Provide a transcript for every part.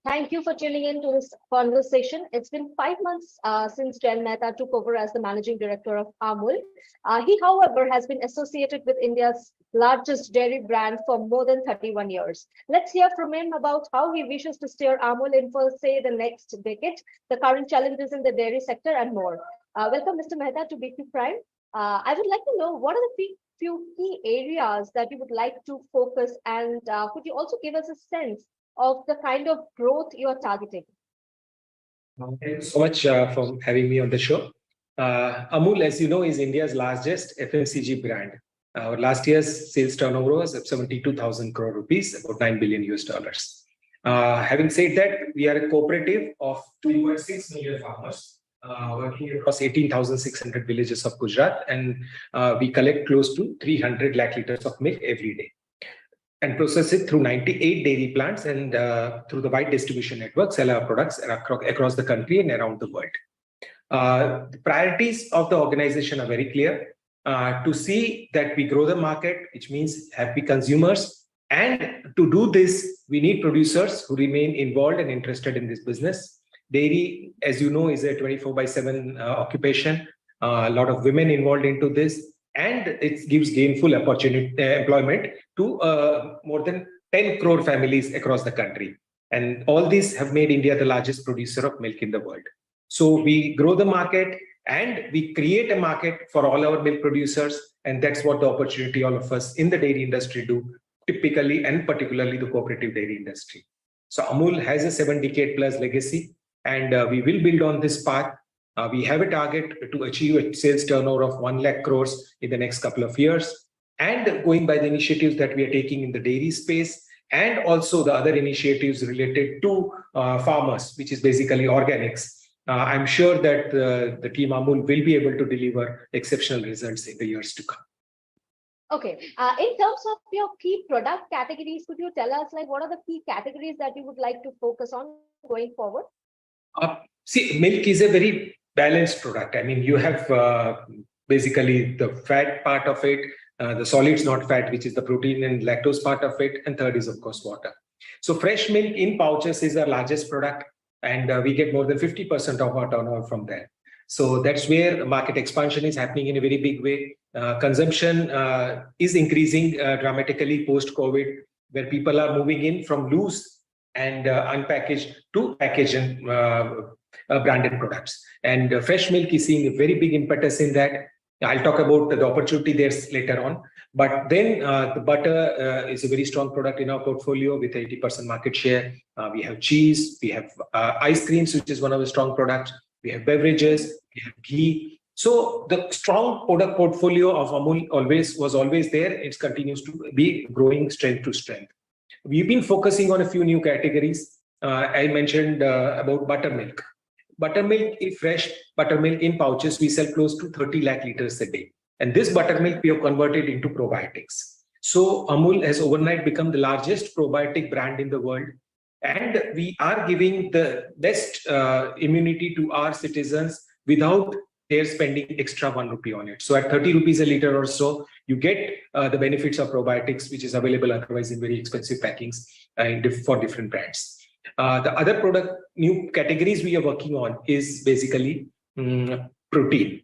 Thank you for tuning in to this conversation. It's been 5 months since Jayen Mehta took over as the managing director of Amul. He, however, has been associated with India's largest dairy brand for more than 31 years. Let's hear from him about how he wishes to steer Amul in for, say, the next decade, the current challenges in the dairy sector, and more. Welcome, Mr. Mehta, to BQ Prime. I would like to know what are the few key areas that you would like to focus, and could you also give us a sense of the kind of growth you are targeting? Thank you so much for having me on the show. Amul, as you know, is India's largest FMCG brand. Our last year's sales turnover was 72,000 crore rupees, about 9 billion US dollars. Having said that, we are a cooperative of 3.6 million farmers working across 18,600 villages of Gujarat, and we collect close to 300 lakh liters of milk every day and process it through 98 dairy plants and through the wide distribution network, sell our products across the country and around the world. The priorities of the organization are very clear. To see that we grow the market, which means happy consumers. And to do this, we need producers who remain involved and interested in this business. Dairy, as you know, is a 24/7 occupation. A lot of women involved into this. And it gives gainful employment to more than 10 crore families across the country. And all these have made India the largest producer of milk in the world. So we grow the market and we create a market for all our milk producers. And that's what the opportunity all of us in the dairy industry do, typically and particularly the cooperative dairy industry. So Amul has a 7-decade plus legacy, and we will build on this path. We have a target to achieve a sales turnover of 1 lakh crores in the next couple of years. And going by the initiatives that we are taking in the dairy space and also the other initiatives related to farmers, which is basically organics, I'm sure that the team Amul will be able to deliver exceptional results in the years to come. Okay. In terms of your key product categories, could you tell us what are the key categories that you would like to focus on going forward? See, milk is a very balanced product. I mean, you have basically the fat part of it, the solids not fat, which is the protein and lactose part of it, and third is, of course, water. So fresh milk in pouches is our largest product, and we get more than 50% of our turnover from there. So that's where market expansion is happening in a very big way. Consumption is increasing dramatically post-COVID, where people are moving in from loose and unpackaged to packaged and branded products. And fresh milk is seeing a very big impetus in that. I'll talk about the opportunity there later on. But then the butter is a very strong product in our portfolio with 80% market share. We have cheese, we have ice creams, which is one of the strong products. We have beverages, we have ghee. So the strong product portfolio of Amul was always there. It continues to be growing strength to strength. We've been focusing on a few new categories. I mentioned about buttermilk. Buttermilk, fresh buttermilk in pouches, we sell close to 30 lakh liters a day. And this buttermilk we have converted into probiotics. So Amul has overnight become the largest probiotic brand in the world. And we are giving the best immunity to our citizens without their spending extra 1 rupee on it. So at 30 rupees a liter or so, you get the benefits of probiotics, which is available otherwise in very expensive packings for different brands. The other product, new categories we are working on is basically protein.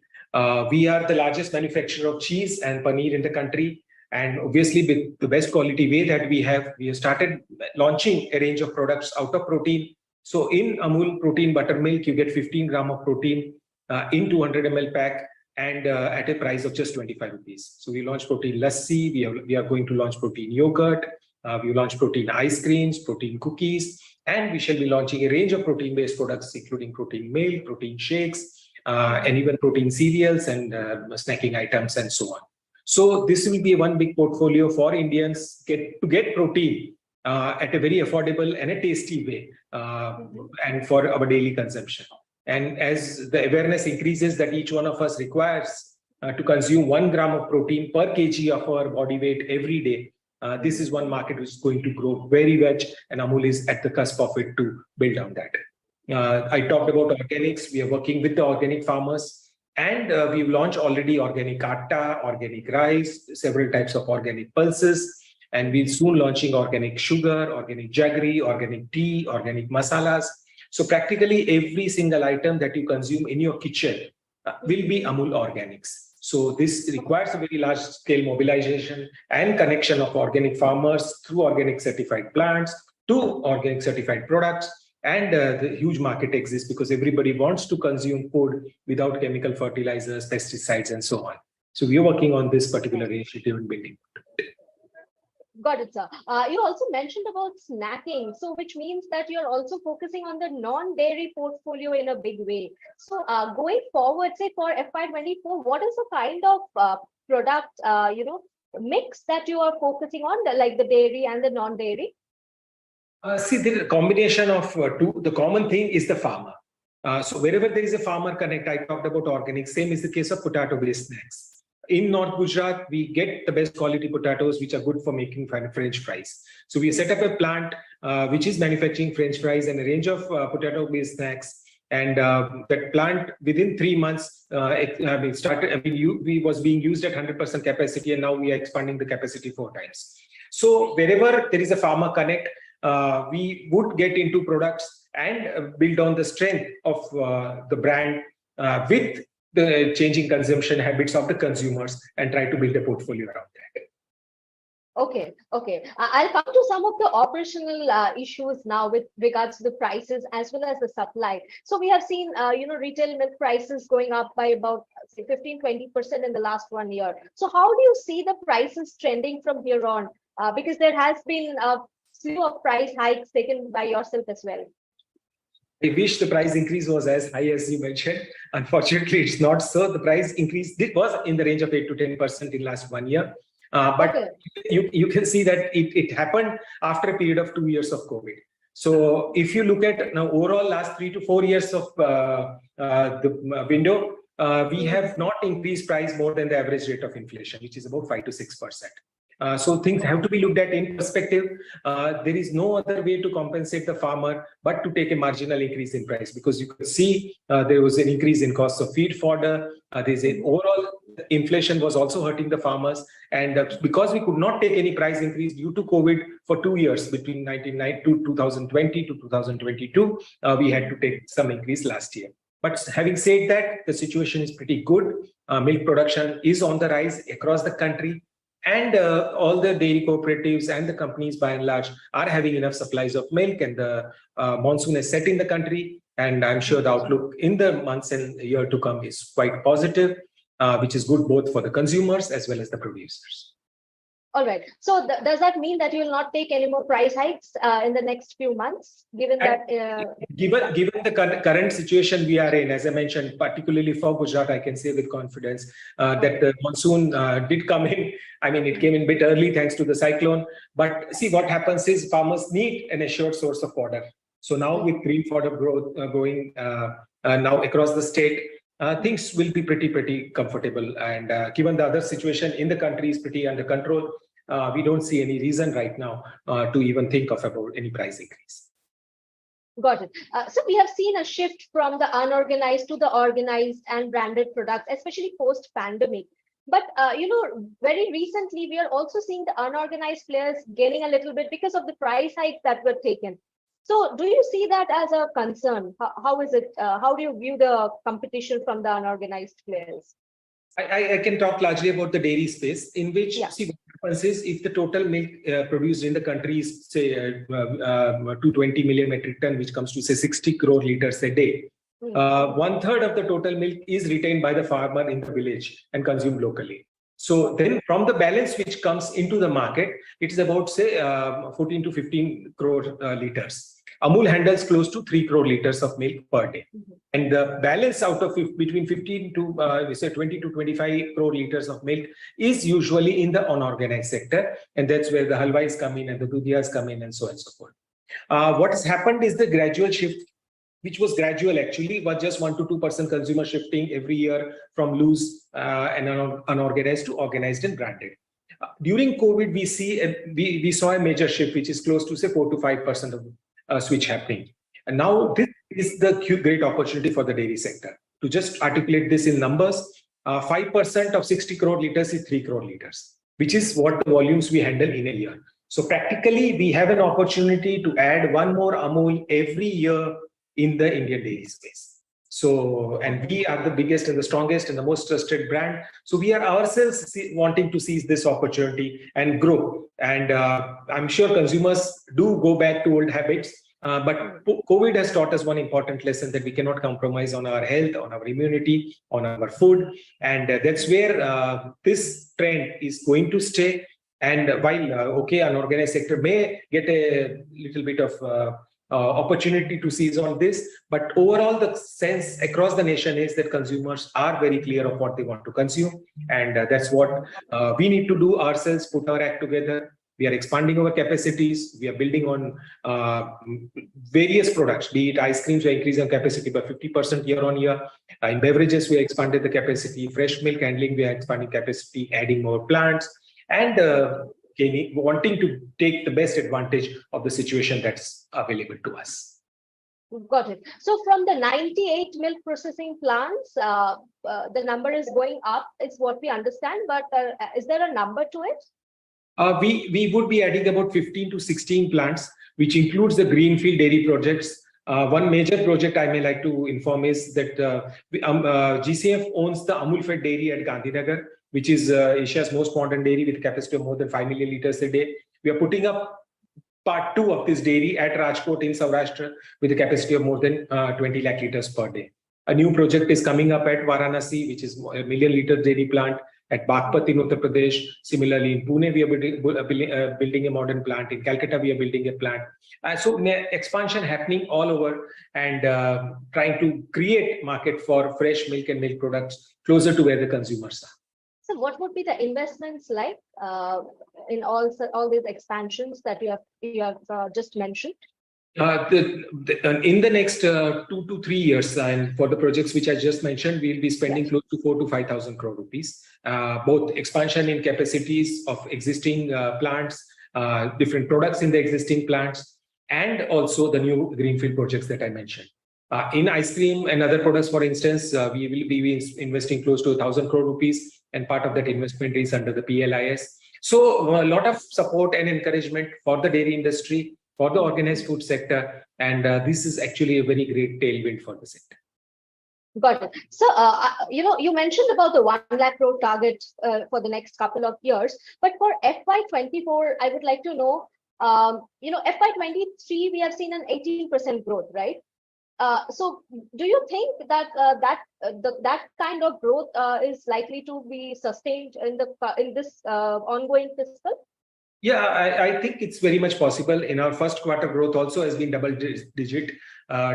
We are the largest manufacturer of cheese and paneer in the country. And obviously, with the best quality whey that we have started launching a range of products out of protein. So in Amul protein buttermilk, you get 15 gram of protein in 200 ml pack and at a price of just 25 rupees. So we launched protein lassi. We are going to launch protein yogurt. We launched protein ice creams, protein cookies, and we shall be launching a range of protein-based products, including protein milk, protein shakes, and even protein cereals and snacking items and so on. So this will be one big portfolio for Indians to get protein at a very affordable and a tasty way and for our daily consumption. And as the awareness increases that each one of us requires to consume 1 gram of protein per kg of our body weight every day, this is one market which is going to grow very much, and Amul is at the cusp of it to build on that. I talked about organics. We are working with the organic farmers. And we've launched already organic atta, organic rice, several types of organic pulses. And we're soon launching organic sugar, organic jaggery, organic tea, organic masalas. So practically every single item that you consume in your kitchen will be Amul Organics. So this requires a very large scale mobilization and connection of organic farmers through organic certified plants to organic certified products. And the huge market exists because everybody wants to consume food without chemical fertilizers, pesticides, and so on. So we are working on this particular initiative in building. Got it, sir. You also mentioned about snacking, so which means that you're also focusing on the non-dairy portfolio in a big way. So going forward, say for FY24, what is the kind of product, mix that you are focusing on, like the dairy and the non-dairy? See, the combination of two. The common thing is the farmer. So wherever there is a farmer connect, I talked about organic. Same is the case of potato-based snacks. In North Gujarat, we get the best quality potatoes, which are good for making French fries. So we set up a plant which is manufacturing French fries and a range of potato-based snacks. And that plant, within 3 months, we was being used at 100% capacity, and now we are expanding the capacity 4 times. So wherever there is a farmer connect, we would get into products and build on the strength of the brand with the changing consumption habits of the consumers and try to build a portfolio around that. Okay. I'll come to some of the operational issues now with regards to the prices as well as the supply. So we have seen, retail milk prices going up by about 15-20% in the last 1 year. So how do you see the prices trending from here on? Because there has been a slew of price hikes taken by yourself as well. I wish the price increase was as high as you mentioned. Unfortunately, it's not so. The price increase was in the range of 8 to 10% in last 1 year. But okay, you can see that it happened after a period of 2 years of COVID. So if you look at now overall last 3 to 4 years of the window, we have not increased price more than the average rate of inflation, which is about 5 to 6%. So things have to be looked at in perspective. There is no other way to compensate the farmer but to take a marginal increase in price, because you could see there was an increase in cost of feed fodder. There's an overall inflation was also hurting the farmers, and because we could not take any price increase due to COVID for 2 years between 2020 to 2022, we had to take some increase last year. But having said that, the situation is pretty good. Milk production is on the rise across the country. And all the dairy cooperatives and the companies by and large are having enough supplies of milk, and the monsoon is set in the country. And I'm sure the outlook in the months and year to come is quite positive, which is good both for the consumers as well as the producers. All right. So does that mean that you will not take any more price hikes in the next few months, given that? Given the current situation we are in, as I mentioned, particularly for Gujarat, I can say with confidence that the monsoon did come in. I mean, it came in a bit early thanks to the cyclone. But see, what happens is farmers need an assured source of fodder. So now with green fodder growth going now across the state, things will be pretty comfortable. And given the other situation in the country is pretty under control, we don't see any reason right now to even think of about any price increase. Got it. So we have seen a shift from the unorganized to the organized and branded products, especially post-pandemic. But, very recently, we are also seeing the unorganized players gaining a little bit because of the price hikes that were taken. So do you see that as a concern? How is it? How do you view the competition from the unorganized players? I can talk largely about the dairy space, in which, see, what happens is if the total milk produced in the country is, say, 220 million metric ton, which comes to, say, 60 crore liters a day, 1/3 of the total milk is retained by the farmer in the village and consumed locally. So then from the balance which comes into the market, it's about, say, 14 to 15 crore liters. Amul handles close to 3 crore liters of milk per day. And the balance out of between 15 to say 20 to 25 crore liters of milk is usually in the unorganized sector. And that's where the halwais come in and the dudhiyas come in and so on and so forth. What has happened is the gradual shift, which was gradual actually, was just 1 to 2% consumer shifting every year from loose and unorganized to organized and branded. During COVID, we saw a major shift, which is close to, say, 4 to 5% of switch happening. And now this is the great opportunity for the dairy sector. To just articulate this in numbers, 5% of 60 crore liters is 3 crore liters. which is what the volumes we handle in a year. So practically, we have an opportunity to add one more Amul every year in the Indian dairy space. So, and we are the biggest and the strongest and the most trusted brand. So we are ourselves wanting to seize this opportunity and grow. And I'm sure consumers do go back to old habits. But COVID has taught us one important lesson, that we cannot compromise on our health, on our immunity, on our food. And that's where this trend is going to stay. And while, unorganized sector may get a little bit of opportunity to seize on this, but overall the sense across the nation is that consumers are very clear of what they want to consume, and that's what we need to do ourselves, put our act together. We are expanding our capacities. We are building on various products, be it ice creams. We are increasing our capacity by 50% year on year. In beverages, we expanded the capacity. Fresh milk handling, we are expanding capacity, adding more plants, and wanting to take the best advantage of the situation that's available to us. Got it. So from the 98 milk processing plants, the number is going up, is what we understand, but is there a number to it? We would be adding about 15 to 16 plants, which includes the greenfield dairy projects. One major project I may like to inform is that GCF owns the Amul fed dairy at Gandhinagar, which is Asia's most modern dairy with a capacity of more than 5 million liters a day. We are putting up part 2 of this dairy at Rajkot in Saurashtra with a capacity of more than 20 lakh liters per day. A new project is coming up at Varanasi, which is a million liter dairy plant. At Bagpat in Uttar Pradesh. Similarly, in Pune, we are building a modern plant. In Calcutta, we are building a plant. So expansion happening all over, and trying to create market for fresh milk and milk products closer to where the consumers are. So what would be the investments like in all these expansions that you have just mentioned? In the next 2 to 3 years, and for the projects which I just mentioned, we'll be spending close to 4 to 5,000 crore rupees. Both expansion in capacities of existing plants, different products in the existing plants, and also the new greenfield projects that I mentioned. In ice cream and other products, for instance, we will be investing close to 1,000 crore rupees, and part of that investment is under the PLIS. So a lot of support and encouragement for the dairy industry, for the organized food sector, and this is actually a very great tailwind for the sector. Got it. So, you mentioned about the 1 lakh crore target for the next couple of years, but for FY24, I would like to know, FY23, we have seen an 18% growth, right? So do you think that that kind of growth is likely to be sustained in this ongoing fiscal? Yeah, I think it's very much possible. In our first quarter, growth also has been double digit,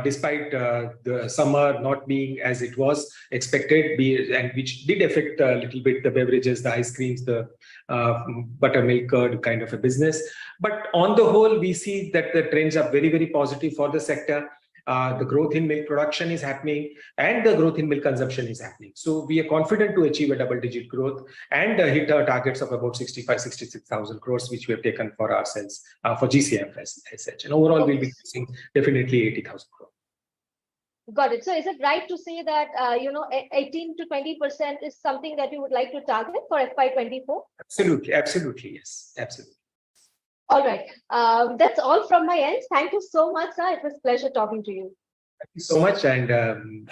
despite the summer not being as it was expected, and which did affect a little bit the beverages, the ice creams, the buttermilk curd kind of a business. But on the whole, we see that the trends are very, very positive for the sector. The growth in milk production is happening, and the growth in milk consumption is happening. So we are confident to achieve a double-digit growth and hit our targets of about 66,000 crores, which we have taken for ourselves for GCF as such. And overall, we'll be using definitely 80,000 crores. Got it. So is it right to say that 18 to 20% is something that you would like to target for FY24? Absolutely, yes, absolutely. All right. That's all from my end. Thank you so much, sir. It was a pleasure talking to you. Thank you so much. And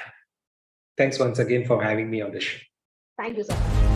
thanks once again for having me on the show. Thank you, sir.